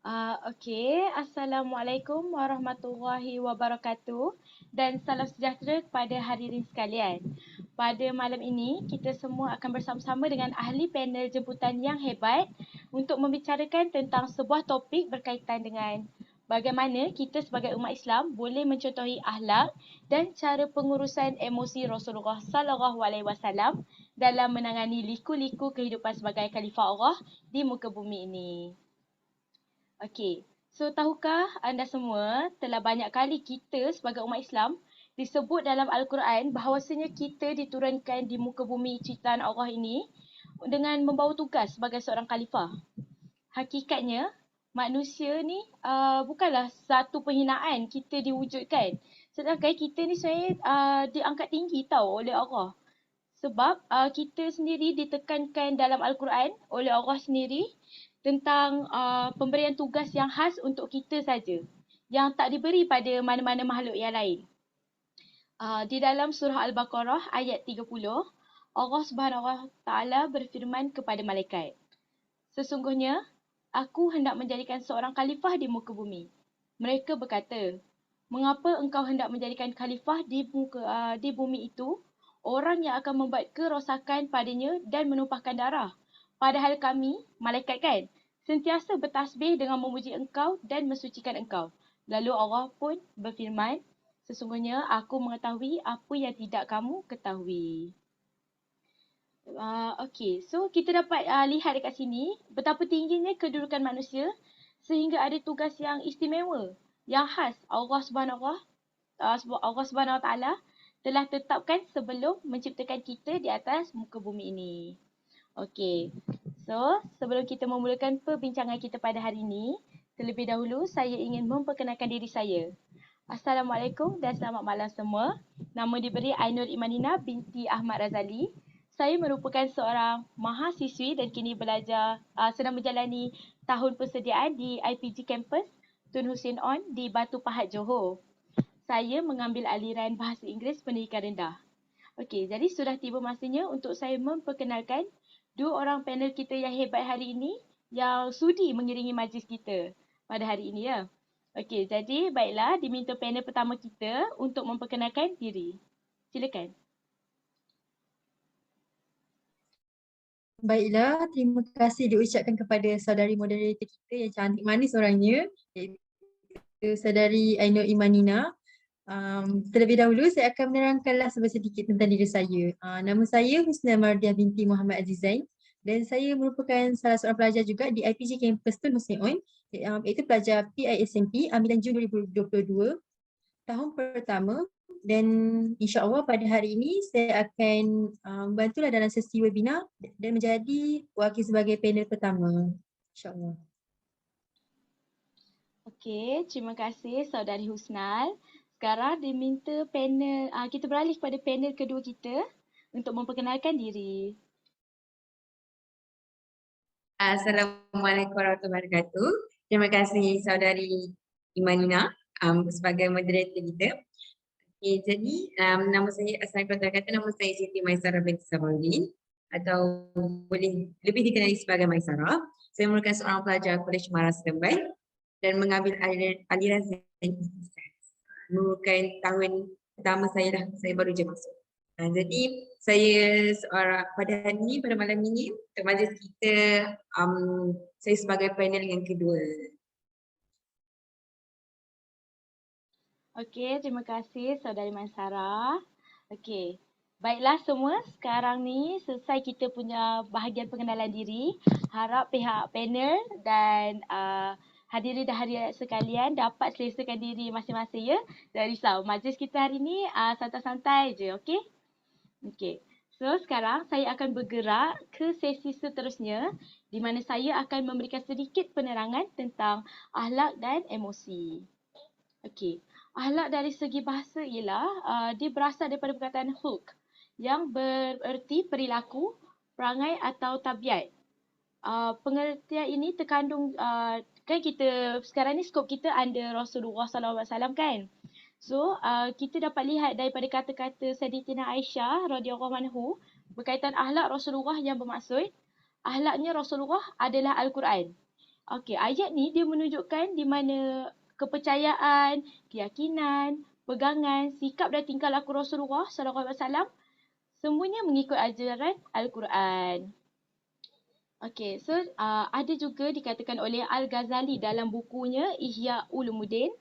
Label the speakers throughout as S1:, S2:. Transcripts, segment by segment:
S1: Okey. Assalamualaikum warahmatullahi wabarakatuh dan salam sejahtera kepada hadirin sekalian. Pada malam ini, kita semua akan bersama-sama dengan ahli panel jemputan yang hebat untuk membicarakan tentang sebuah topik berkaitan dengan bagaimana kita sebagai umat Islam boleh mencontohi akhlak dan cara pengurusan emosi Rasulullah sallallahu alaihi wasallam dalam menangani liku-liku kehidupan sebagai khalifah Allah di muka bumi ini. Okey, so tahukah anda semua telah banyak kali kita sebagai umat Islam disebut dalam Al-Quran bahawasanya kita diturunkan di muka bumi ciptaan Allah ini dengan membawa tugas sebagai seorang khalifah. Hakikatnya, manusia ni bukanlah satu penghinaan kita diwujudkan. Sedangkan kita ni sebenarnya diangkat tinggi tau oleh Allah. Sebab kita sendiri ditekankan dalam Al-Quran oleh Allah sendiri tentang pemberian tugas yang khas untuk kita saja, yang tak diberi pada mana-mana makhluk yang lain. Di dalam surah Al-Baqarah ayat 30, Allah Subhanahu Wa Taala berfirman kepada malaikat, "Sesungguhnya aku hendak menjadikan seorang khalifah di muka bumi." Mereka berkata, "Mengapa engkau hendak menjadikan khalifah di bumi itu orang yang akan membuat kerosakan padanya dan menumpahkan darah? Padahal kami, malaikat kan, sentiasa bertasbih dengan memuji engkau dan mensucikan engkau." Lalu Allah pun berfirman, "Sesungguhnya aku mengetahui apa yang tidak kamu ketahui." Okey, so kita dapat lihat dekat sini betapa tingginya kedudukan manusia sehingga ada tugas yang istimewa, yang khas Allah Subhanahu Wa Taala telah tetapkan sebelum menciptakan kita di atas muka bumi ini. Okey, so sebelum kita memulakan perbincangan kita pada hari ini, terlebih dahulu saya ingin memperkenalkan diri saya. Assalamualaikum dan selamat malam semua. Nama diberi Ainur Imanina binti Ahmad Razali. Saya merupakan seorang mahasiswi dan kini sedang menjalani tahun persediaan di IPG Campus Tun Hussein On di Batu Pahat, Johor. Saya mengambil aliran Bahasa Inggeris Pendidikan Rendah. Okey, jadi sudah tiba masanya untuk saya memperkenalkan dua orang panel kita yang hebat hari ini yang sudi mengiringi majlis kita pada hari ini ya. Okey, jadi baiklah diminta panel pertama kita untuk memperkenalkan diri. Silakan.
S2: Baiklah, terima kasih diucapkan kepada saudari moderator kita yang cantik manis orangnya, iaitu saudari Ainur Imanina. Terlebih dahulu saya akan menerangkanlah sedikit tentang diri saya. Nama saya Husna Mardiah binti Muhammad Azizain dan saya merupakan salah seorang pelajar juga di IPG Campus Tun Hussein On, iaitu pelajar PISMP ambilan Jun 2022 tahun pertama. Dan insya-Allah pada hari ini saya akan membantulah dalam sesi webinar dan menjadi wakil sebagai panel pertama, insya-Allah.
S1: Okey, terima kasih saudari Husnal. Sekarang diminta panel kita beralih kepada panel kedua kita untuk memperkenalkan diri.
S3: Assalamualaikum warahmatullahi wabarakatuh. Terima kasih saudari Imanina sebagai moderator kita. Okay, jadi nama saya asal kata nama saya Siti Maisarah binti Sabaudin atau boleh lebih dikenali sebagai Maisarah. Saya merupakan seorang pelajar Kolej Maras Seremban dan mengambil aliran sains. Merupakan tahun pertama saya baru je masuk. Jadi saya pada hari ini, pada malam ini untuk majlis kita saya sebagai panel yang kedua.
S1: Okey, terima kasih saudari Mansara. Okey. Baiklah semua, sekarang ni selesai kita punya bahagian pengenalan diri. Harap pihak panel dan hadirin dan hadirat sekalian dapat selesakan diri masing-masing ya. Tak risau, majlis kita hari ni santai-santai je, okey? Okey. So sekarang saya akan bergerak ke sesi seterusnya di mana saya akan memberikan sedikit penerangan tentang akhlak dan emosi. Okey. Akhlak dari segi bahasa ialah dia berasal daripada perkataan khulq yang bererti perilaku, perangai atau tabiat. Pengertian ini terkandung kan kita sekarang ni skop kita under Rasulullah SAW kan. So kita dapat lihat daripada kata-kata Sayyidatina Aisyah radhiyallahu anhu berkaitan akhlak Rasulullah yang bermaksud akhlaknya Rasulullah adalah Al-Quran. Okey, ayat ni dia menunjukkan di mana kepercayaan, keyakinan, pegangan, sikap dan tingkah laku Rasulullah SAW semuanya mengikut ajaran Al-Quran. Okey, so ada juga dikatakan oleh Al-Ghazali dalam bukunya Ihya Ulumuddin,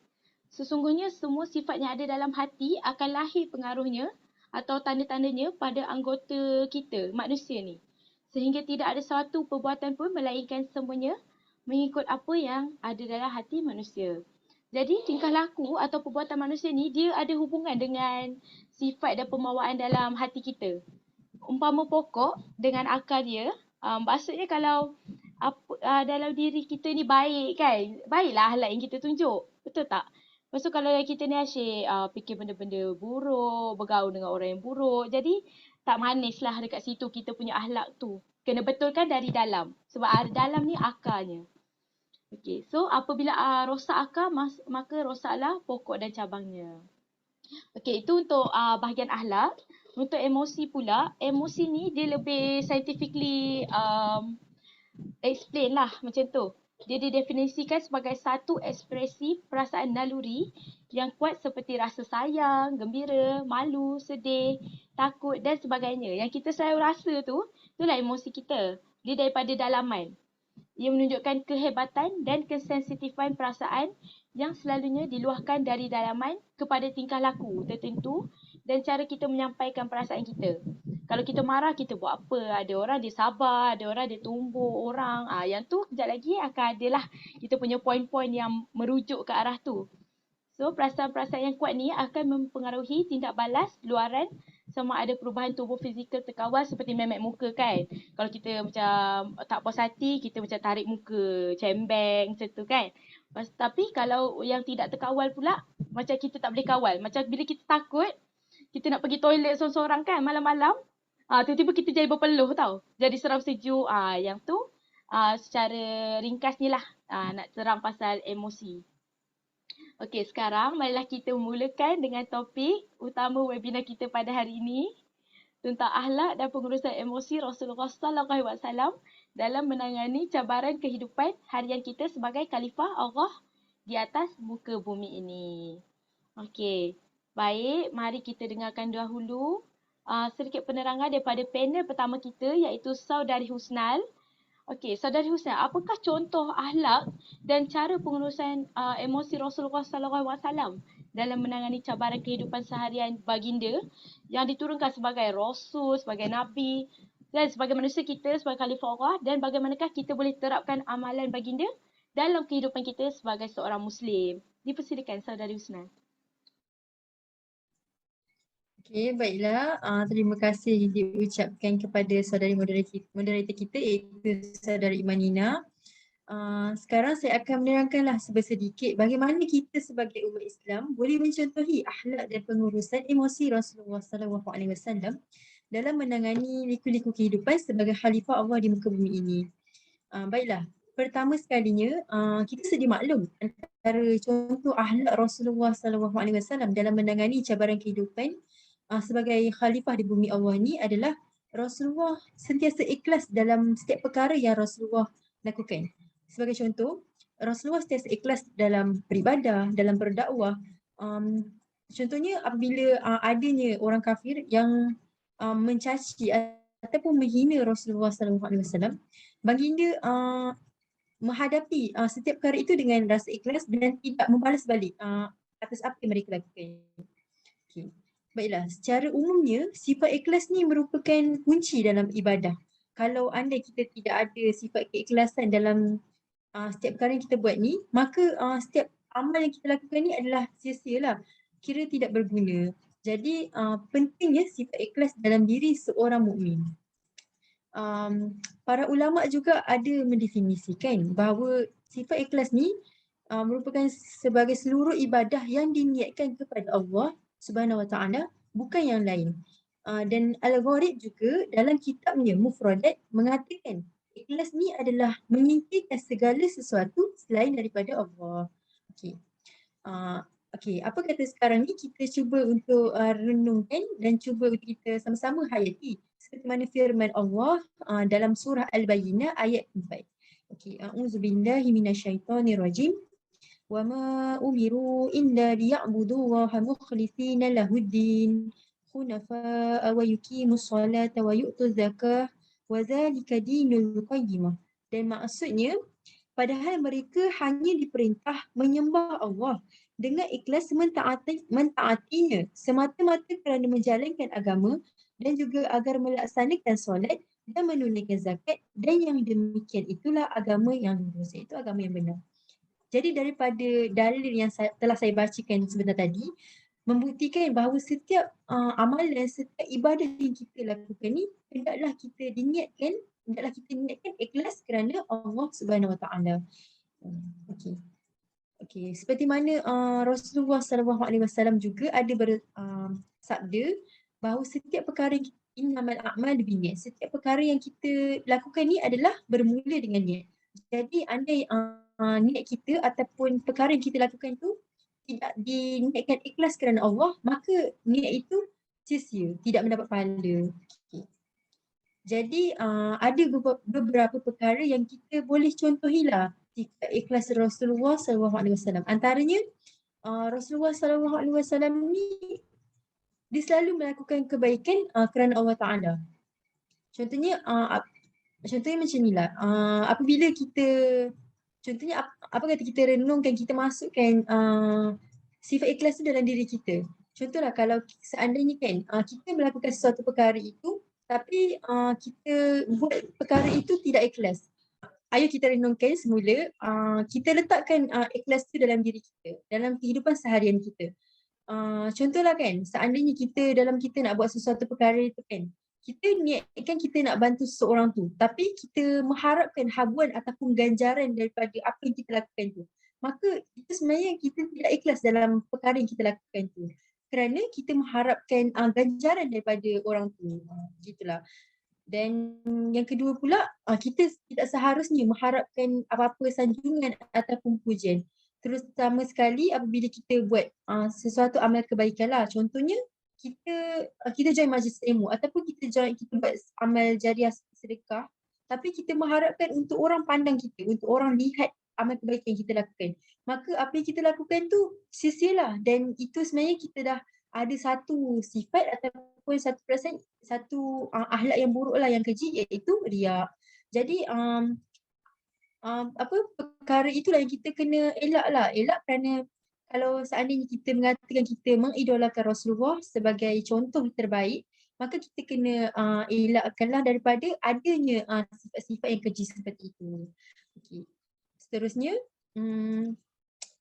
S1: sesungguhnya semua sifat yang ada dalam hati akan lahir pengaruhnya atau tanda-tandanya pada anggota kita, manusia ni. Sehingga tidak ada suatu perbuatan pun melainkan semuanya mengikut apa yang ada dalam hati manusia. Jadi tingkah laku atau perbuatan manusia ni dia ada hubungan dengan sifat dan pembawaan dalam hati kita. Umpama pokok dengan akar dia, maksudnya kalau dalam diri kita ni baik kan, baiklah akhlak yang kita tunjuk. Betul tak? Lepas tu kalau kita ni asyik fikir benda-benda buruk, bergaul dengan orang yang buruk, jadi tak manis lah dekat situ kita punya akhlak tu. Kena betulkan dari dalam. Sebab dalam ni akarnya. Okay, so apabila rosak akar, maka rosaklah pokok dan cabangnya. Okay, itu untuk bahagian akhlak. Untuk emosi pula, emosi ni dia lebih scientifically explain lah macam tu. Dia didefinisikan sebagai satu ekspresi perasaan naluri yang kuat seperti rasa sayang, gembira, malu, sedih, takut dan sebagainya. Yang kita selalu rasa tu, itulah emosi kita. Dia daripada dalaman. Ia menunjukkan kehebatan dan kesensitifan perasaan yang selalunya diluahkan dari dalaman kepada tingkah laku tertentu dan cara kita menyampaikan perasaan kita. Kalau kita marah, kita buat apa? Ada orang dia sabar, ada orang dia tumbuk orang. Yang tu kejap lagi akan adalah kita punya poin-poin yang merujuk ke arah tu. So, perasaan-perasaan yang kuat ni akan mempengaruhi tindak balas luaran sama ada perubahan tubuh fizikal terkawal seperti memek muka kan. Kalau kita macam tak puas hati, kita macam tarik muka, cembeng macam tu kan. Tapi kalau yang tidak terkawal pula, macam kita tak boleh kawal. Macam bila kita takut, kita nak pergi toilet seorang-seorang kan malam-malam, tiba-tiba kita jadi berpeluh tau. Jadi seram sejuk. Yang tu secara ringkas ni lah nak terang pasal emosi. Okey, sekarang marilah kita mulakan dengan topik utama webinar kita pada hari ini tentang akhlak dan pengurusan emosi Rasulullah SAW dalam menangani cabaran kehidupan harian kita sebagai khalifah Allah di atas muka bumi ini. Okey, baik, mari kita dengarkan dahulu sedikit penerangan daripada panel pertama kita iaitu Saudari Husnal. Okey, Saudari Husnal, apakah contoh akhlak dan cara pengurusan emosi Rasulullah SAW dalam menangani cabaran kehidupan seharian baginda yang diturunkan sebagai Rasul, sebagai Nabi dan sebagai manusia kita, sebagai Khalifah Allah, dan bagaimanakah kita boleh terapkan amalan baginda dalam kehidupan kita sebagai seorang Muslim? Dipersilakan Saudari Husnal.
S2: Okey, baiklah. Terima kasih diucapkan kepada saudari moderator kita iaitu Saudari Imanina. Sekarang saya akan menerangkanlah sedikit bagaimana kita sebagai umat Islam boleh mencontohi akhlak dan pengurusan emosi Rasulullah SAW dalam menangani liku-liku kehidupan sebagai khalifah Allah di muka bumi ini. Baiklah, pertama sekalinya kita sedia maklum antara contoh akhlak Rasulullah SAW dalam menangani cabaran kehidupan sebagai khalifah di bumi Allah ni adalah Rasulullah sentiasa ikhlas dalam setiap perkara yang Rasulullah lakukan. Sebagai contoh, Rasulullah sentiasa ikhlas dalam beribadah, dalam berdakwah. Contohnya apabila adanya orang kafir yang mencaci ataupun menghina Rasulullah SAW, baginda menghadapi setiap perkara itu dengan rasa ikhlas dan tidak membalas balik atas apa yang mereka lakukan. Okay. Baiklah, secara umumnya sifat ikhlas ni merupakan kunci dalam ibadah. Kalau anda kita tidak ada sifat keikhlasan dalam setiap perkara yang kita buat ni, maka setiap amal yang kita lakukan ni adalah sia-sialah, kira tidak berguna. Jadi pentingnya sifat ikhlas dalam diri seorang mukmin. Para ulama juga ada mendefinisikan bahawa sifat ikhlas ni merupakan sebagai seluruh ibadah yang diniatkan kepada Allah Subhanahu Wa Taala, bukan yang lain. Dan Al-Gharib juga dalam kitabnya Mufradat mengatakan ikhlas ni adalah menyingkirkan segala sesuatu selain daripada Allah. Okey. Okey, apa kata sekarang ni kita cuba untuk renungkan dan cuba untuk kita sama-sama hayati seperti mana firman Allah dalam surah Al-Bayyinah ayat 4. Okey, a'udzubillahi minasyaitonirrajim. Wa ma umiru illa liya'budullaha mukhlishina lahuddin hunafa'a wa yuqimus salata wa yu'tuz zakah wa dzalika dinul qayyimah. Dan maksudnya padahal mereka hanya diperintah menyembah Allah dengan ikhlas mentaatinya semata-mata kerana menjalankan agama dan juga agar melaksanakan solat dan menunaikan zakat, dan yang demikian itulah agama yang lurus, iaitu agama yang benar. Jadi daripada dalil yang telah saya bacakan sebentar tadi membuktikan bahawa setiap amalan, setiap ibadah yang kita lakukan ni hendaklah kita niatkan ikhlas kerana Allah Subhanahu Wa Taala. Okey. Okey, seperti mana Rasulullah SAW juga ada bersabda bahawa setiap perkara yang innamal a'mal binniyat, setiap perkara yang kita lakukan ni adalah bermula dengan niat. Jadi andai niat kita ataupun perkara yang kita lakukan tu tidak diniatkan ikhlas kerana Allah, maka niat itu sia-sia, tidak mendapat pahala. Okay. Jadi ada beberapa perkara yang kita boleh contohilah jika ikhlas Rasulullah SAW. Antaranya Rasulullah SAW ni dia selalu melakukan kebaikan kerana Allah Ta'ala. Contohnya macam ni lah. Apabila kita, contohnya apa kata kita renungkan, kita masukkan sifat ikhlas tu dalam diri kita. Contohlah kalau seandainya kan kita melakukan sesuatu perkara itu tapi kita buat perkara itu tidak ikhlas. Ayo kita renungkan semula, kita letakkan ikhlas tu dalam diri kita, dalam kehidupan seharian kita. Contohlah kan, seandainya kita nak buat sesuatu perkara itu kan, kita niatkan kita nak bantu seseorang tu, tapi kita mengharapkan habuan ataupun ganjaran daripada apa yang kita lakukan tu. Maka itu sebenarnya kita tidak ikhlas dalam perkara yang kita lakukan tu. Kerana kita mengharapkan ganjaran daripada orang tu. Gitulah. Dan yang kedua pula, kita tidak seharusnya mengharapkan apa-apa sanjungan ataupun pujian. Terutama sekali apabila kita buat sesuatu amal kebaikan lah. Contohnya, kita join majlis ilmu ataupun kita buat amal jariah sedekah, tapi kita mengharapkan untuk orang pandang kita, untuk orang lihat amal kebaikan yang kita lakukan. Maka apa yang kita lakukan tu sia-sialah, dan itu sebenarnya kita dah ada satu sifat ataupun satu perasaan, satu akhlak yang buruk lah, yang keji, iaitu riak. Jadi perkara itulah yang kita kena elak kerana kalau seandainya kita mengatakan kita mengidolakan Rasulullah sebagai contoh terbaik, maka kita kena elakkanlah daripada adanya sifat-sifat yang keji seperti itu. Okay. Seterusnya,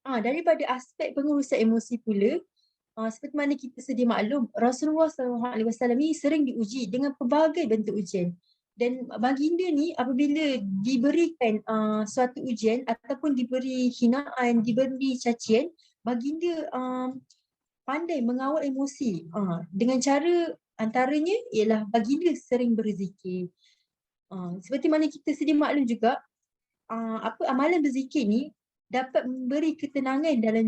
S2: daripada aspek pengurusan emosi pula, seperti mana kita sedia maklum, Rasulullah SAW ni sering diuji dengan pelbagai bentuk ujian. Dan baginda ni apabila diberikan suatu ujian ataupun diberi hinaan, diberi cacian, baginda pandai mengawal emosi dengan cara antaranya ialah baginda sering berzikir. Seperti mana kita sedia maklum juga, amalan berzikir ni dapat memberi ketenangan dalam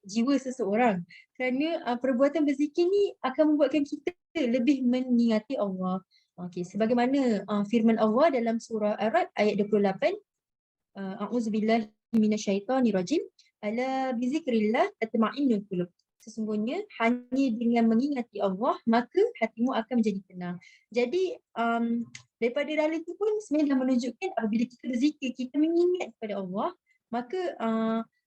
S2: jiwa seseorang, kerana perbuatan berzikir ni akan membuatkan kita lebih mengingati Allah. Okey, sebagaimana firman Allah dalam surah Ar-Ra'd ayat 28, a'udzubillahi minasyaitonirrajim, ala bizikrillah tatma'innul qulub. Sesungguhnya hanya dengan mengingati Allah maka hatimu akan menjadi tenang. Jadi daripada dalil itu pun sebenarnya menunjukkan apabila kita berzikir, kita mengingat kepada Allah, maka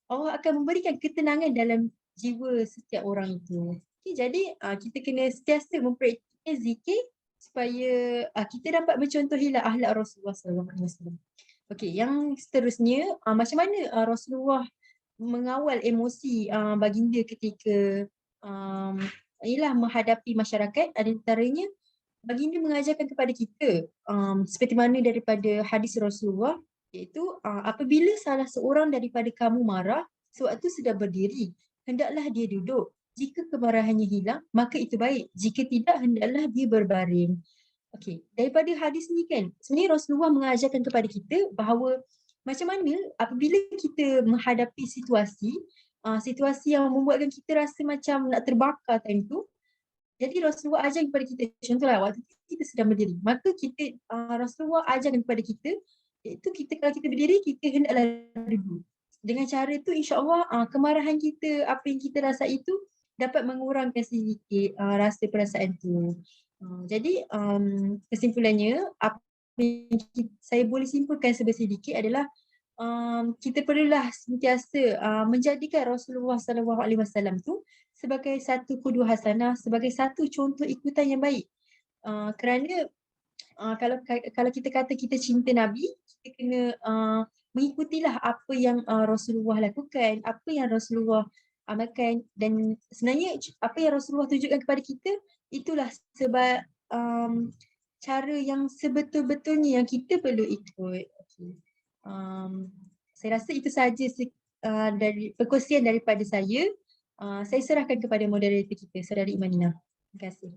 S2: Allah akan memberikan ketenangan dalam jiwa setiap orang itu. Okay, jadi kita kena sentiasa mempraktikkan zikir supaya kita dapat mencontohilah akhlak Rasulullah SAW. Okey, yang seterusnya, macam mana Rasulullah mengawal emosi baginda ketika menghadapi masyarakat. Antaranya baginda mengajarkan kepada kita seperti mana daripada hadis Rasulullah, iaitu apabila salah seorang daripada kamu marah sewaktu sedang berdiri, hendaklah dia duduk. Jika kemarahannya hilang, maka itu baik. Jika tidak, hendaklah dia berbaring. Okey, daripada hadis ni kan, sebenarnya Rasulullah mengajarkan kepada kita bahawa macam mana apabila kita menghadapi situasi yang membuatkan kita rasa macam nak terbakar time tu. Jadi Rasulullah ajar kepada kita, contohlah waktu kita sedang berdiri, maka kita Rasulullah ajarkan kepada kita Iaitu kalau kita berdiri, kita hendaklah duduk. Dengan cara tu insya-Allah kemarahan kita, apa yang kita rasa itu dapat mengurangkan sedikit rasa perasaan tu. Jadi kesimpulannya apa yang saya boleh simpulkan sedikit adalah kita perlulah sentiasa menjadikan Rasulullah SAW tu sebagai satu qudwah hasanah, sebagai satu contoh ikutan yang baik. Kerana kalau kita kata kita cinta Nabi, kita kena mengikutilah apa yang Rasulullah lakukan, apa yang Rasulullah amalkan, dan sebenarnya apa yang Rasulullah tunjukkan kepada kita itulah sebab cara yang sebetul-betulnya yang kita perlu ikut. Okay. Saya rasa itu sahaja dari perkongsian daripada saya. Saya serahkan kepada moderator kita, Saudari Imanina. Terima kasih.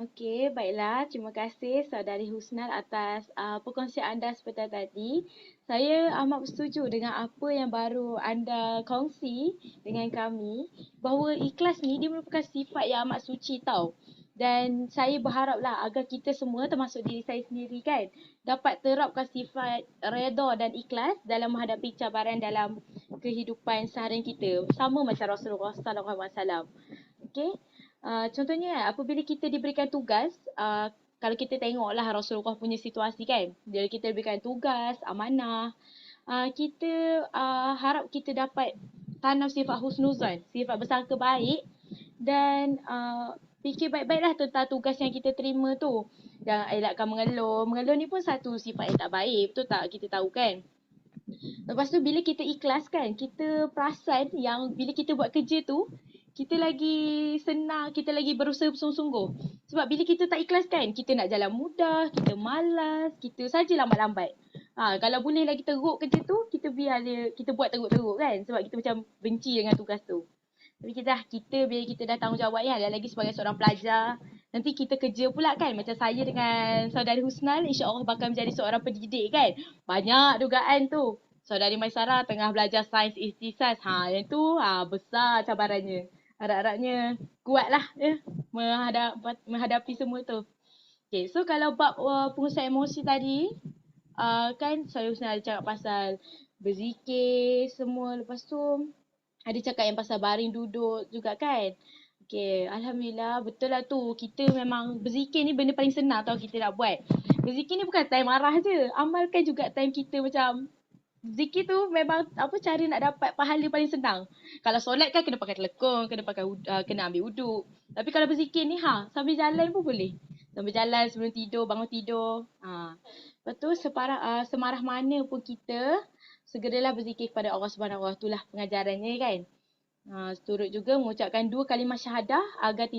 S1: Okey, baiklah. Terima kasih Saudari Husnal atas perkongsian anda seperti tadi. Saya amat bersetuju dengan apa yang baru anda kongsi dengan kami, bahawa ikhlas ni dia merupakan sifat yang amat suci tau. Dan saya berharaplah agar kita semua, termasuk diri saya sendiri kan, dapat terapkan sifat redha dan ikhlas dalam menghadapi cabaran dalam kehidupan seharian kita. Sama macam Rasulullah SAW. Okey. Contohnya apabila kita diberikan tugas, kalau kita tengoklah Rasulullah punya situasi kan, bila kita diberikan tugas, amanah, kita harap kita dapat tanam sifat husnuzan, sifat bersangka baik, dan fikir baik-baiklah tentang tugas yang kita terima tu. Jangan elakkan mengeluh. Mengeluh ni pun satu sifat yang tak baik, betul tak? Kita tahu kan. Lepas tu bila kita ikhlas kan, kita perasan yang bila kita buat kerja tu, kita lagi senang, kita lagi berusaha bersungguh-sungguh. Sebab bila kita tak ikhlas kan, kita nak jalan mudah, kita malas, kita saja lambat-lambat. Kalau boleh lagi teruk kerja tu, kita biar dia, kita buat teruk-teruk kan. Sebab kita macam benci dengan tugas tu. Tapi kita bila kita dah tanggungjawab ya, lagi sebagai seorang pelajar, nanti kita kerja pula kan. Macam saya dengan Saudari Husnal, insya-Allah bakal menjadi seorang pendidik kan. Banyak dugaan tu. Saudari Maisarah tengah belajar sains ikhtisas. Yang tu besar cabarannya. Harap-harapnya kuatlah ya menghadapi semua tu. Okay, so kalau bab pengurusan emosi tadi, kan saya Husnal ada cakap pasal berzikir semua. Lepas tu ada cakap yang pasal baring duduk juga kan. Okay, Alhamdulillah betul lah tu. Kita memang berzikir ni benda paling senang tau kita nak buat. Berzikir ni bukan time marah je. Amalkan juga time kita macam zikir tu memang cara nak dapat pahala paling senang. Kalau solat kan kena pakai telekung, kena ambil wuduk. Tapi kalau berzikir ni sambil jalan pun boleh. Sambil jalan sebelum tidur, bangun tidur. Lepas tu semarah mana pun kita segeralah berzikir kepada Allah Subhanahu Wa Taala. Itulah pengajarannya kan. Turut juga mengucapkan 2 kalimah syahadah agar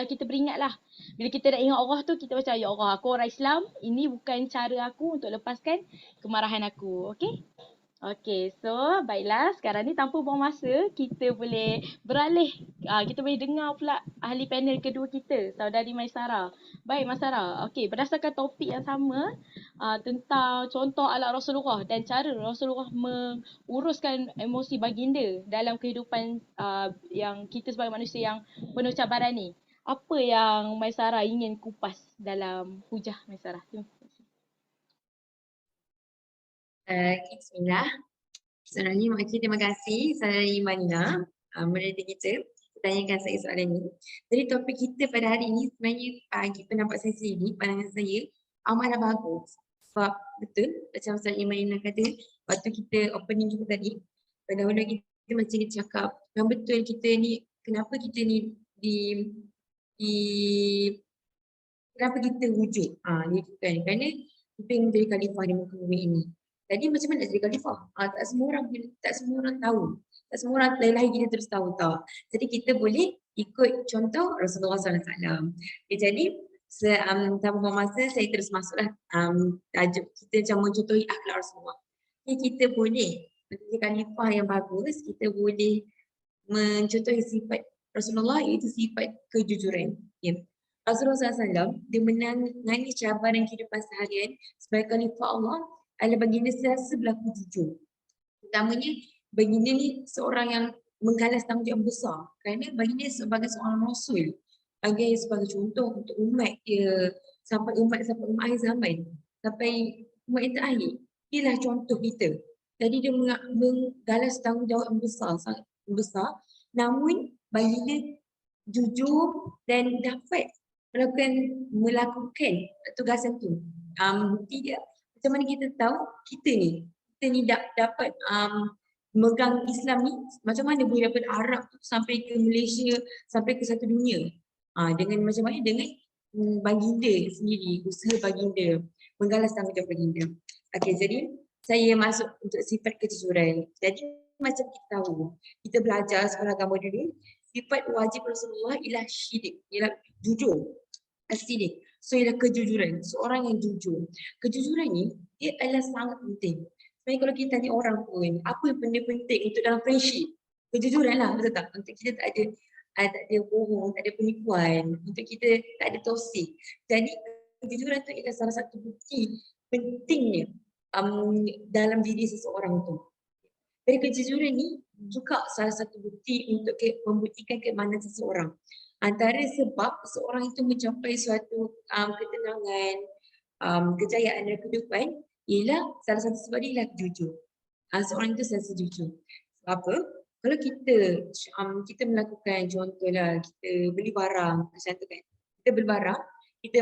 S1: kita beringatlah. Bila kita dah ingat Allah tu, kita macam ya Allah, aku orang Islam, ini bukan cara aku untuk lepaskan kemarahan aku. Okey? Okey, so baiklah sekarang ni tanpa buang masa, kita boleh beralih. Kita boleh dengar pula ahli panel kedua kita, Saudari Maisarah. Baik Maisarah, okey, berdasarkan topik yang sama tentang contoh ala Rasulullah dan cara Rasulullah menguruskan emosi baginda dalam kehidupan yang kita sebagai manusia yang penuh cabaran ni. Apa yang Maisarah ingin kupas dalam hujah Maisarah? Terima kasih.
S3: Bismillah. Sebenarnya terima kasih Saudari Imanina, moderator kita, bertanyakan saya soalan ini. Jadi topik kita pada hari ini sebenarnya pendapat saya sendiri, pandangan saya amatlah bagus. Sebab betul macam Saudari Imanina kata waktu kita opening kita tadi, pada kita macam kita cakap yang betul kita ni, kenapa kita ni kenapa kita wujud? Kan? Kerana kita yang menjadi khalifah di muka bumi ini. Jadi macam mana nak jadi khalifah? Tak semua orang tahu. Tak semua orang lahir kita terus tahu tau. Jadi kita boleh ikut contoh Rasulullah SAW. Jadi tanpa masa saya terus masuklah tajuk kita macam mencontohi akhlak Rasulullah. Kita boleh menjadi khalifah yang bagus, kita boleh mencontohi sifat Rasulullah, iaitu sifat kejujuran. Rasulullah SAW dia menangani cabaran kehidupan seharian sebagai khalifah Allah adalah baginda sentiasa berlaku jujur. Utamanya baginda ni seorang yang menggalas tanggungjawab besar kerana baginda sebagai seorang rasul, sebagai contoh untuk umat dia sampai umat akhir zaman, sampai umat yang terakhir. Inilah contoh kita. Jadi dia menggalas tanggungjawab yang besar, sangat besar. Namun baginda jujur dan dapat melakukan tugasan tu. Bukti dia macam mana kita tahu kita ni dapat megang Islam ni, macam mana boleh daripada Arab tu sampai ke Malaysia, sampai ke satu dunia. Dengan macam mana? Dengan baginda sendiri, usaha baginda, menggalas tanggungjawab baginda. Okey, jadi saya masuk untuk sifat kejujuran. Jadi macam kita tahu, kita belajar sekolah agama dulu, sifat wajib Rasulullah ialah syidik, ialah jujur. Asidik. So ialah kejujuran, seorang yang jujur. Kejujuran ni dia adalah sangat penting. Sebenarnya kalau kita tanya orang pun, apa yang benda penting untuk dalam friendship? Kejujuran lah, betul tak? Untuk kita tak ada bohong, tak ada penipuan, untuk kita tak ada toksik. Jadi kejujuran tu ialah salah satu bukti pentingnya dalam diri seseorang tu. Dari kejujuran ni juga salah satu bukti untuk membuktikan keimanan seseorang. Antara sebab seseorang itu mencapai suatu ketenangan, kejayaan dalam kehidupan ialah salah satu sebab dia ialah jujur. Seorang itu selalu jujur. Sebab apa? Kalau kita melakukan, contohlah kita beli barang, macam tu kan. Kita beli barang, kita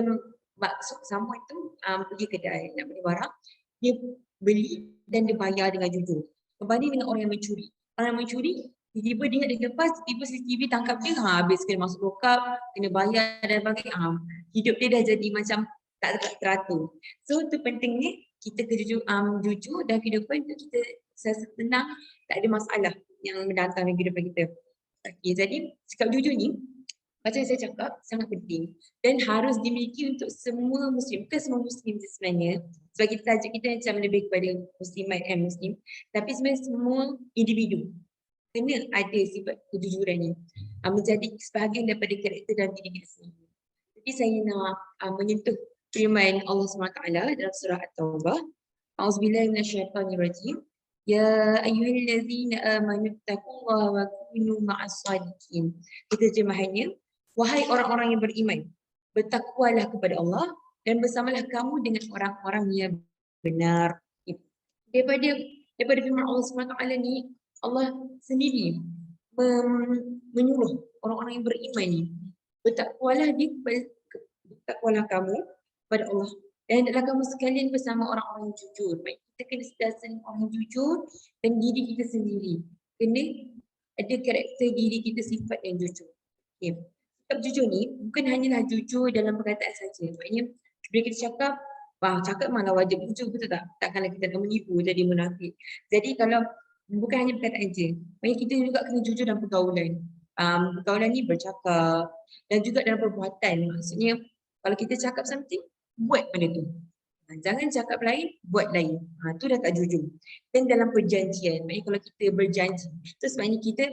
S3: sama itu pergi kedai nak beli barang, dia beli dan dia bayar dengan jujur. Berbanding dengan orang yang mencuri. Orang yang mencuri, tiba-tiba dia ingat dia lepas, tiba CCTV tangkap dia, habis kena masuk lokap, kena bayar dan sebagainya. Hidup dia dah jadi macam tak teratur. So tu pentingnya kita jujur dan kehidupan tu kita senang, tak ada masalah yang mendatang dalam kehidupan kita. Okay, jadi sikap jujur ni macam yang saya cakap sangat penting dan harus dimiliki untuk semua Muslim. Bukan semua Muslim sebenarnya, sebab kita tajuk kita macam lebih kepada Muslimat dan Muslim, tapi sebenarnya semua individu kena ada sifat kejujuran ni, menjadi sebahagian daripada karakter dan diri kita sendiri. Jadi saya nak menyentuh firman Allah SWT dalam surah At-Taubah. A'udzubillahi minasyaitonirrajim. Ya ayyuhallazina amanu taqullaha wa kunu ma'as shadiqin. Terjemahannya, wahai orang-orang yang beriman, bertakwalah kepada Allah dan bersamalah kamu dengan orang-orang yang benar. Daripada firman Allah SWT ni, Allah sendiri menyuruh orang-orang yang beriman ni, bertakwalah kamu kepada Allah dan hendaklah kamu sekalian bersama orang-orang yang jujur. Baik, kita kena sentiasa orang yang jujur dan diri kita sendiri kena ada karakter diri kita, sifat yang jujur. Okay. Sikap jujur ni bukan hanyalah jujur dalam perkataan saja. Maksudnya bila kita cakap malah wajib jujur, betul tak? Takkanlah kita nak menipu jadi munafik. Jadi kalau bukan hanya perkataan je, maksudnya kita juga kena jujur dalam pergaulan. Pergaulan ni bercakap dan juga dalam perbuatan. Maksudnya kalau kita cakap something, buat benda tu. Jangan cakap lain, buat lain. Tu dah tak jujur. Dan dalam perjanjian, maksudnya kalau kita berjanji, tu sebenarnya kita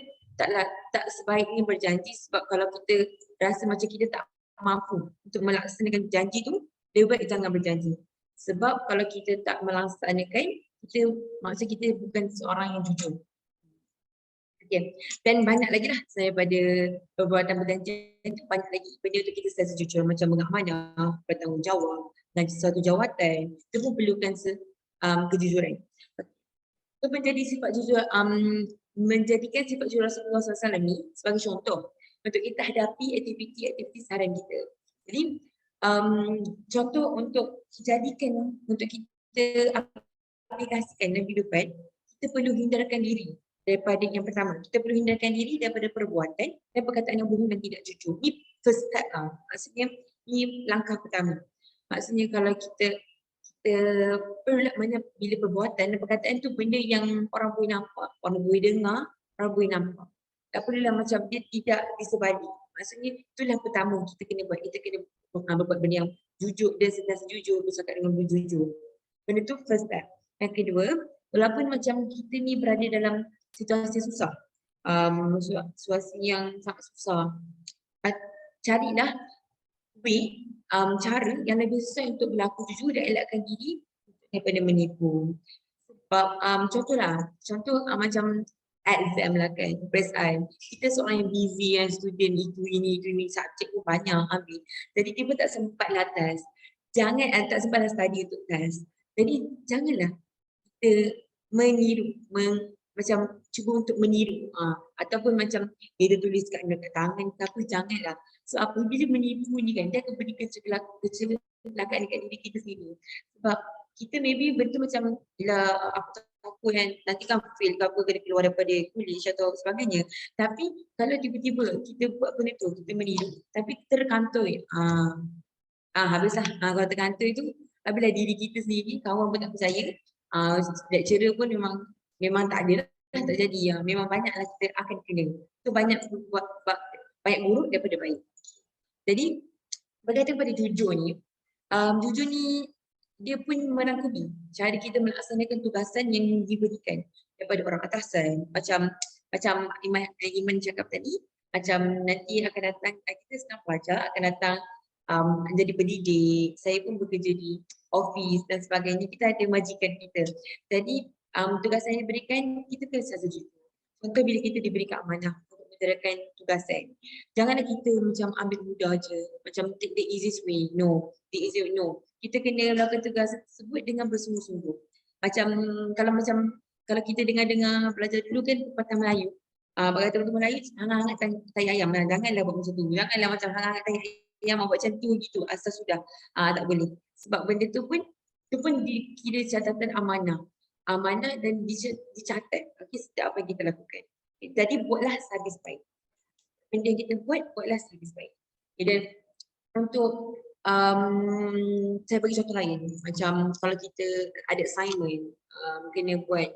S3: tak sebaiknya berjanji, sebab kalau kita rasa macam kita tak mampu untuk melaksanakan janji tu, lebih baik jangan berjanji. Sebab kalau kita tak melaksanakan, maksud kita bukan seorang yang jujur. Okay. Dan banyak lagi lah daripada perbuatan perjanjian tu, banyak lagi benda tu kita selalu jujur, macam mengamanah, bertanggungjawab dan sesuatu jawatan, itu pun perlukan kejujuran. Itu menjadi sifat jujur, menjadikan sifat jujur Rasulullah SAW ni sebagai contoh untuk kita hadapi aktiviti seharian kita. Jadi contoh untuk jadikan, untuk kita aplikasikan dalam kehidupan, kita perlu hindarkan diri daripada yang pertama. Kita perlu hindarkan diri daripada perbuatan dan perkataan yang bohong dan tidak jujur. Ini first step lah. Maksudnya ini langkah pertama. Maksudnya kalau kita perlu bila perbuatan dan perkataan tu benda yang orang boleh nampak, orang boleh dengar, orang boleh nampak. Tak perlulah macam dia tidak disebalik. Maksudnya itulah pertama kita kena buat. Kita kena berbuat benda yang jujur dan sentiasa jujur, bercakap dengan jujur. Benda tu first step. Yang kedua, walaupun macam kita ni berada dalam situasi susah, situasi yang sangat susah, carilah cara yang lebih sesuai untuk berlaku jujur dan elakkan diri daripada menipu. Sebab contoh macam exam lah kan, perasaan kita seorang yang busy kan, student itu ini subjek pun banyak ambil, jadi tiba tak sempat lah test. Jangan tak sempat lah study untuk test. Jadi janganlah kita meniru, macam cuba untuk meniru ataupun macam dia tulis kat tangan, tapi janganlah. So apa bila meniru ni kan, dia akan berikan kecelakaan dekat diri kita sendiri. Sebab kita maybe betul macam lah aku kan nanti kan fail ke apa, kena keluar daripada college atau sebagainya. Tapi kalau tiba-tiba kita buat benda tu, kita meniru tapi terkantoi, habislah. Kalau terkantoi tu habislah diri kita sendiri, kawan pun tak percaya, lecturer pun memang tak ada lah, tak jadi. Memang banyaklah kita akan kena. So banyak banyak buruk daripada baik. Jadi berkaitan pada jujur ni, jujur ni dia pun merangkumi cara kita melaksanakan tugasan yang diberikan daripada orang atasan. Macam Iman cakap tadi, macam nanti akan datang, kita sedang pelajar akan datang jadi pendidik. Saya pun bekerja di office dan sebagainya, kita ada majikan kita. Jadi tugasan yang diberikan kita kena secara jujur. Contoh bila kita diberikan amanah untuk menjalankan tugasan, janganlah kita macam ambil mudah je, macam take the easiest way. No, the easy way, no. Kita kena melakukan tugas tersebut dengan bersungguh-sungguh. Kalau kita dengar belajar dulu kan pepatah Melayu. Pepatah Melayu, hangat-hangat tai ayam. Janganlah buat macam tu. Janganlah macam hangat-hangat tai ayam buat macam tu gitu asal sudah. Tak boleh. Sebab benda tu pun dikira catatan amanah. Amanah dan dicatat. Okay, setiap apa yang kita lakukan. Jadi buatlah sehabis baik. Benda yang kita buatlah sehabis baik. Dan untuk saya bagi contoh lain, macam kalau kita ada assignment, kena buat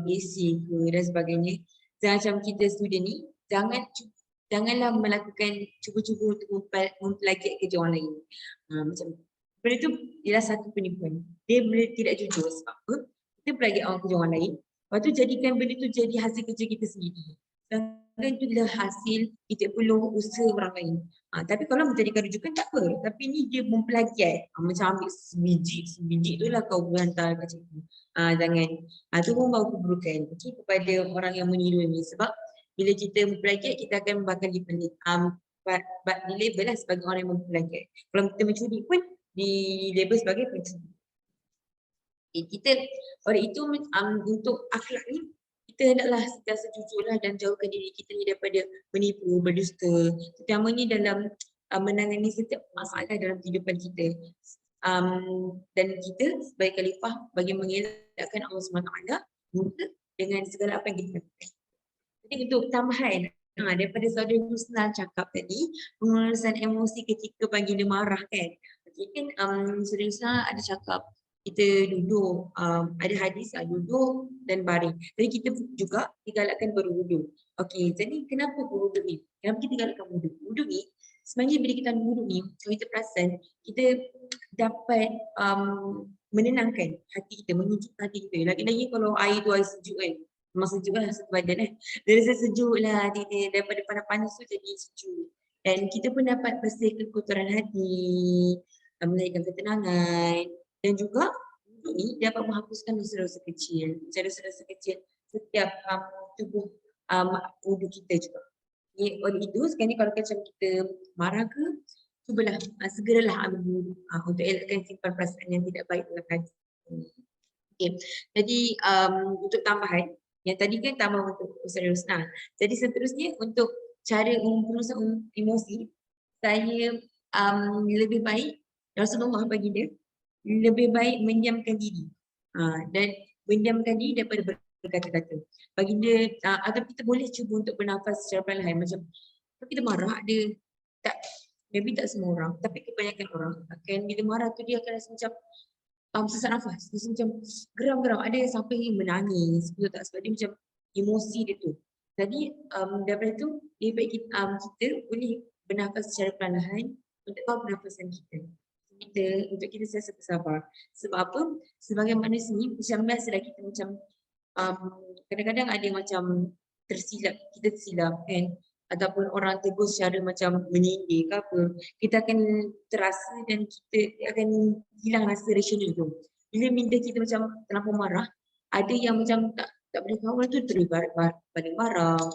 S3: isi ke dan sebagainya. Macam kita student ni, janganlah melakukan cuba-cuba untuk mempelajari kerja orang lain. Macam benda tu ialah satu penipuan. Dia tidak jujur. Sebab apa? Kita pelajari kerja orang lain, lepas tu jadikan benda tu jadi hasil kerja kita sendiri. Dan itu adalah hasil kita perlu usaha orang lain. Tapi kalau menjadikan rujukan tak apa. Tapi ni dia mempelajari. Macam ambil sebiji tu lah kau hantar kat cikgu. Jangan. Tu pun baru keburukan kepada orang yang meniru ni. Sebab bila kita mempelajari, kita akan bakal dilabel lah sebagai orang yang mempelajari. Kalau kita mencuri pun dilabel sebagai pencuri. Kita oleh itu untuk akhlak ni, kita hendaklah sentiasa jujurlah dan jauhkan diri kita ni daripada menipu, berdusta. Terutamanya dalam menangani setiap masalah dalam kehidupan kita. Dan kita sebagai khalifah bagi mengelakkan Allah SWT murka dengan segala apa yang kita lakukan. Jadi untuk tambahan daripada saudara Husna cakap tadi, pengurusan emosi ketika baginda marah kan. Okay, kan saudara Husna ada cakap kita duduk, ada hadis duduk dan baring. Jadi kita juga digalakkan berwuduk. Okey, jadi kenapa berwuduk ni? Kenapa kita digalakkan berwuduk? Wuduk ni sebenarnya bila kita berwuduk ni, kalau kita perasan, kita dapat menenangkan hati kita, menyejukkan hati kita. Lagi-lagi kalau air tu air sejuk kan. Memang sejuk lah satu badan Dia rasa sejuk lah hati kita, daripada panas-panas tu jadi sejuk. Dan kita pun dapat bersihkan kotoran hati, melahirkan ketenangan. Dan juga wuduk ni dapat menghapuskan dosa-dosa kecil. Dosa-dosa kecil setiap tubuh wuduk kita juga. Oleh itu sekarang ni kalau macam kita marah ke, cubalah segeralah ambil wuduk untuk elakkan simpan perasaan yang tidak baik dalam hati. Okay. Jadi untuk tambahan, yang tadi kan tambah untuk Ustaz Rosna. Jadi seterusnya untuk cara memperluaskan emosi, saya lebih baik Rasulullah bagi dia lebih baik mendiamkan diri dan mendiamkan diri daripada berkata-kata. Baginda atau kita boleh cuba untuk bernafas secara perlahan. Macam kalau kita marah, maybe tak semua orang, tapi kebanyakan orang akan bila marah tu dia akan rasa macam sesak nafas, dia macam geram-geram, ada yang sampai menangis, betul tak? Sebab dia macam emosi dia tu. Jadi daripada tu lebih baik kita boleh bernafas secara perlahan untuk tahu pernafasan kita. Untuk kita sentiasa bersabar. Sebab apa? Sebagai manusia ni macam biasalah kita macam kadang-kadang ada macam kita tersilap kan, ataupun orang tegur secara macam menyindir ke apa, kita akan terasa dan kita akan hilang rasa rasional tu. Bila minda kita macam terlampau marah, ada yang macam tak boleh kawal tu terus baling barang,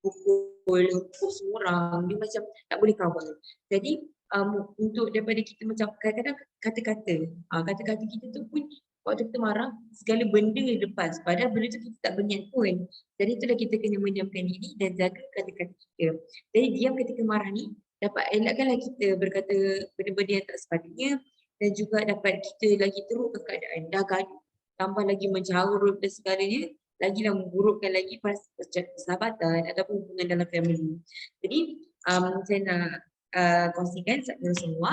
S3: pukul semua orang, dia macam tak boleh kawal. Jadi untuk daripada kita macam kadang-kadang kata-kata kita tu pun waktu kita marah segala benda lepas, padahal benda tu kita tak berniat pun. Jadi itulah kita kena mendiamkan diri dan jaga kata-kata kita. Jadi diam ketika marah ni dapat elakkanlah kita berkata benda-benda yang tak sepatutnya dan juga dapat kita lagi teruk ke keadaan dah gaduh tambah lagi mencarut dan segalanya lagilah memburukkan lagi persahabatan ataupun hubungan dalam family. Jadi saya nak kongsikan kepada semua,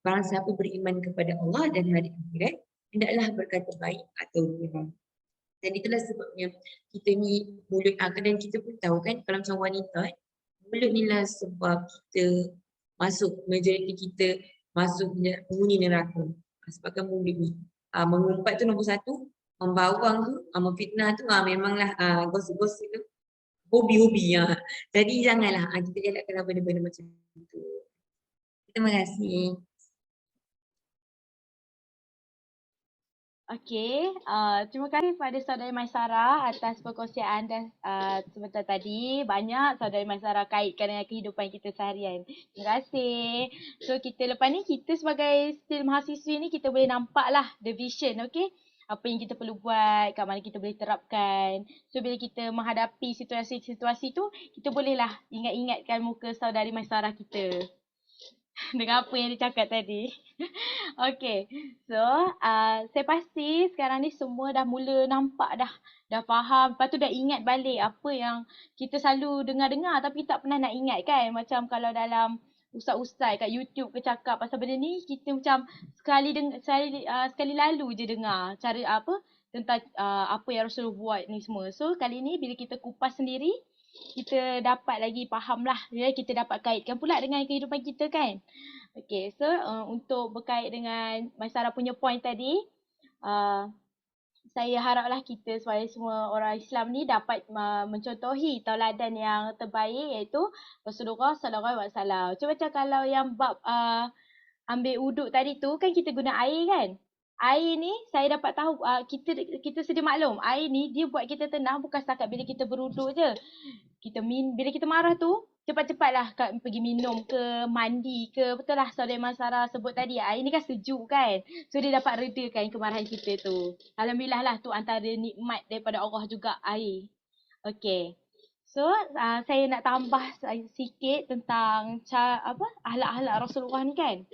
S3: barang siapa beriman kepada Allah dan hari akhirat hendaklah berkata baik atau buruk. Dan itulah sebabnya kita ni mulut dan kita pun tahu kan kalau macam wanita mulut ni lah sebab kita masuk majoriti kita masuk penghuni neraka. Sebabkan mulut ni mengumpat tu nombor satu, membawang tu, memfitnah tu memanglah gosip-gosip tu hobi-hobi. Jadi janganlah kita elakkanlah benda-benda macam itu. Terima kasih.
S1: Okey, terima kasih kepada Saudari Maisara atas perkongsian anda sebentar tadi. Banyak Saudari Maisara kaitkan dengan kehidupan kita seharian. Terima kasih. So kita lepas ni, kita sebagai still mahasiswi ni kita boleh nampak lah the vision, okey? Apa yang kita perlu buat, kat mana kita boleh terapkan. So bila kita menghadapi situasi-situasi tu, kita bolehlah ingat-ingatkan muka Saudari Maisara kita. Dengan apa yang dia cakap tadi. Okay. So, saya pasti sekarang ni semua dah mula nampak dah faham. Lepas tu dah ingat balik apa yang kita selalu dengar-dengar tapi tak pernah nak ingat kan. Macam kalau dalam ustaz-ustaz kat YouTube ke cakap pasal benda ni, kita macam sekali lalu je dengar cara apa tentang apa yang Rasulullah buat ni semua. So, kali ni bila kita kupas sendiri, kita dapat lagi faham lah. Kita dapat kaitkan pula dengan kehidupan kita kan. Okay, so untuk berkait dengan Maisara punya point tadi, saya haraplah kita sebagai semua orang Islam ni dapat mencontohi tauladan yang terbaik iaitu Rasulullah SAW. Macam kalau yang bab ambil uduk tadi tu kan kita guna air kan. Air ni saya dapat tahu kita sedia maklum air ni dia buat kita tenang bukan setakat bila kita beruduk je. Bila kita marah tu cepat-cepatlah pergi minum ke mandi ke, betul lah Saudari Maisara sebut tadi air ni kan sejuk kan, so dia dapat redakan kemarahan kita tu. Alhamdulillah lah tu antara nikmat daripada Allah juga air. Okay, so saya nak tambah sikit tentang akhlak-akhlak Rasulullah ni kan.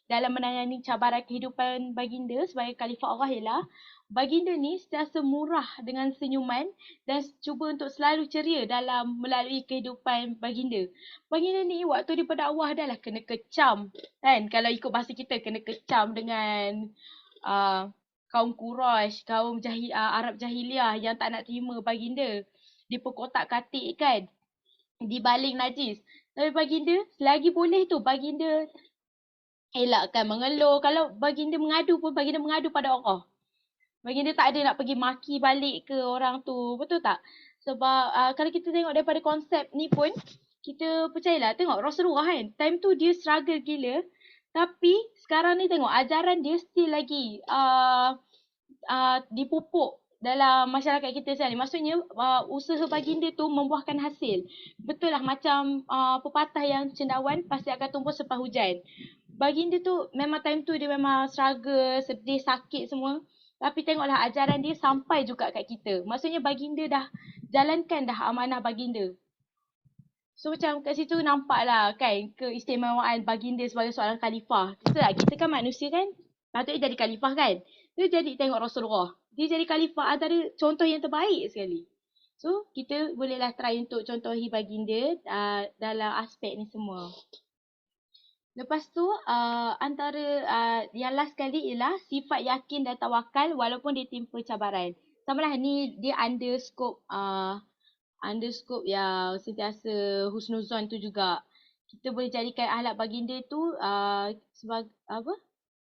S1: Dalam menangani cabaran kehidupan baginda sebagai khalifah Allah ialah baginda ni sentiasa murah dengan senyuman dan cuba untuk selalu ceria dalam melalui kehidupan baginda. Baginda ni waktu dia berdakwah dah lah kena kecam kan, kalau ikut bahasa kita kena kecam dengan kaum Quraisy, kaum Arab Jahiliah yang tak nak terima baginda. Diperkotak-katik kan, dibaling najis. Tapi baginda selagi boleh tu baginda elakkan mengeluh. Kalau baginda mengadu pun baginda mengadu pada Allah. Baginda tak ada nak pergi maki balik ke orang tu. Betul tak? Sebab kalau kita tengok daripada konsep ni pun, kita percayalah tengok Rasulullah kan. Time tu dia struggle gila. Tapi sekarang ni tengok ajaran dia still lagi dipupuk dalam masyarakat kita sekarang ni. Maksudnya usaha baginda tu membuahkan hasil. Betul lah macam pepatah yang cendawan pasti akan tumbuh selepas hujan. Baginda tu memang time tu dia memang struggle, sedih, sakit semua. Tapi tengoklah ajaran dia sampai juga kat kita. Maksudnya baginda dah jalankan dah amanah baginda. So macam kat situ nampaklah kan keistimewaan baginda sebagai seorang khalifah. Betul tak? Kita kan manusia kan, patutnya jadi khalifah kan. Dia jadi tengok Rasulullah. Dia jadi khalifah antara contoh yang terbaik sekali. So kita bolehlah try untuk contohi baginda dalam aspek ni semua. Lepas tu antara yang last sekali ialah sifat yakin dan tawakal walaupun ditimpa cabaran. Samalah ni dia under scope yang sentiasa husnuzon tu juga. Kita boleh jadikan akhlak baginda tu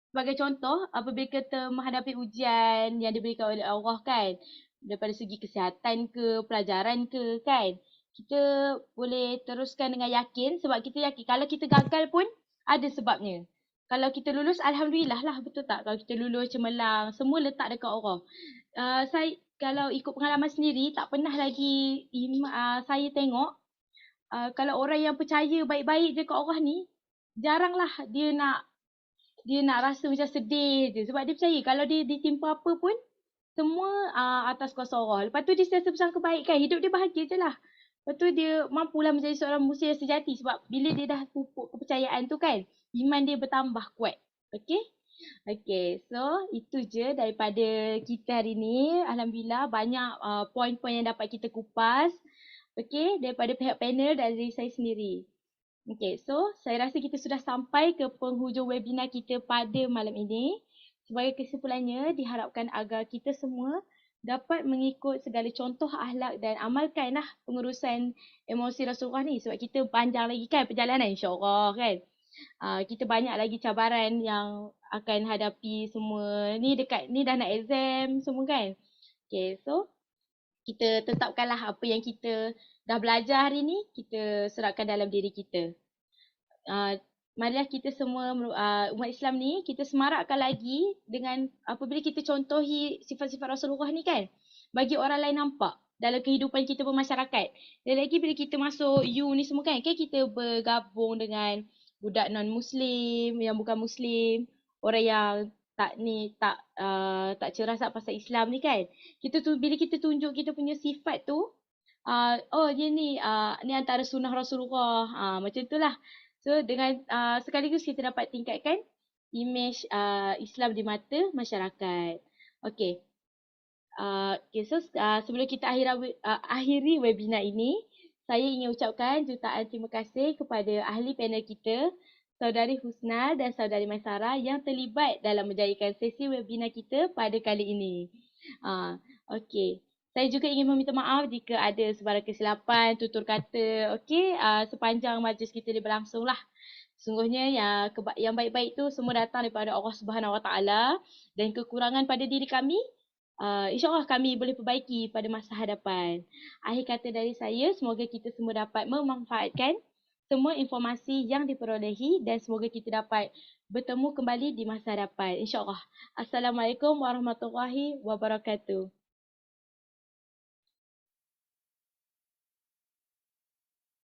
S1: sebagai contoh apabila kita menghadapi ujian yang diberikan oleh Allah kan. Daripada segi kesihatan ke, pelajaran ke kan. Kita boleh teruskan dengan yakin sebab kita yakin kalau kita gagal pun ada sebabnya. Kalau kita lulus, alhamdulillah lah, betul tak? Kalau kita lulus cemerlang, semua letak dekat Allah. kalau ikut pengalaman sendiri tak pernah lagi saya tengok kalau orang yang percaya baik-baik je kat Allah ni, jaranglah dia nak rasa macam sedih je sebab dia percaya kalau dia ditimpa apa pun semua atas kuasa Allah. Lepas tu dia sentiasa bersangka kebaikan, hidup dia bahagia je lah. Lepas tu dia mampulah menjadi seorang muslim yang sejati sebab bila dia dah pupuk kepercayaan tu kan, iman dia bertambah kuat. Okay? Okay, so itu je daripada kita hari ni. Alhamdulillah banyak poin-poin yang dapat kita kupas. Okay, daripada pihak panel dan dari saya sendiri. Okay, so saya rasa kita sudah sampai ke penghujung webinar kita pada malam ini. Sebagai kesimpulannya, diharapkan agar kita semua dapat mengikut segala contoh akhlak dan amalkanlah pengurusan emosi Rasulullah ni. Sebab kita panjang lagi kan perjalanan insyaAllah kan. Kita banyak lagi cabaran yang akan hadapi semua. Ni dekat ni dah nak exam semua kan. Okay, so kita tetapkanlah apa yang kita dah belajar hari ni, kita serapkan dalam diri kita. Marilah kita semua umat Islam ni, kita semarakkan lagi dengan apabila kita contohi sifat-sifat Rasulullah ni kan, bagi orang lain nampak dalam kehidupan kita bermasyarakat. Dan lagi bila kita masuk U ni semua kan kita bergabung dengan budak non-Muslim, yang bukan Muslim, orang yang tak cerah sangat pasal Islam ni kan. Bila kita tunjuk kita punya sifat tu, oh dia ni antara sunnah Rasulullah, macam itulah. So dengan sekaligus kita dapat tingkatkan image Islam di mata masyarakat. Okay. So sebelum kita akhiri webinar ini, saya ingin ucapkan jutaan terima kasih kepada ahli panel kita, Saudari Husna dan Saudari Maisara yang terlibat dalam menjadikan sesi webinar kita pada kali ini. Okay. Saya juga ingin meminta maaf jika ada sebarang kesilapan, tutur kata, sepanjang majlis kita ni berlangsung lah. Sungguhnya yang baik-baik tu semua datang daripada Allah Subhanahu Wa Taala dan kekurangan pada diri kami, insyaAllah kami boleh perbaiki pada masa hadapan. Akhir kata dari saya, semoga kita semua dapat memanfaatkan semua informasi yang diperolehi dan semoga kita dapat bertemu kembali di masa hadapan. InsyaAllah. Assalamualaikum warahmatullahi wabarakatuh.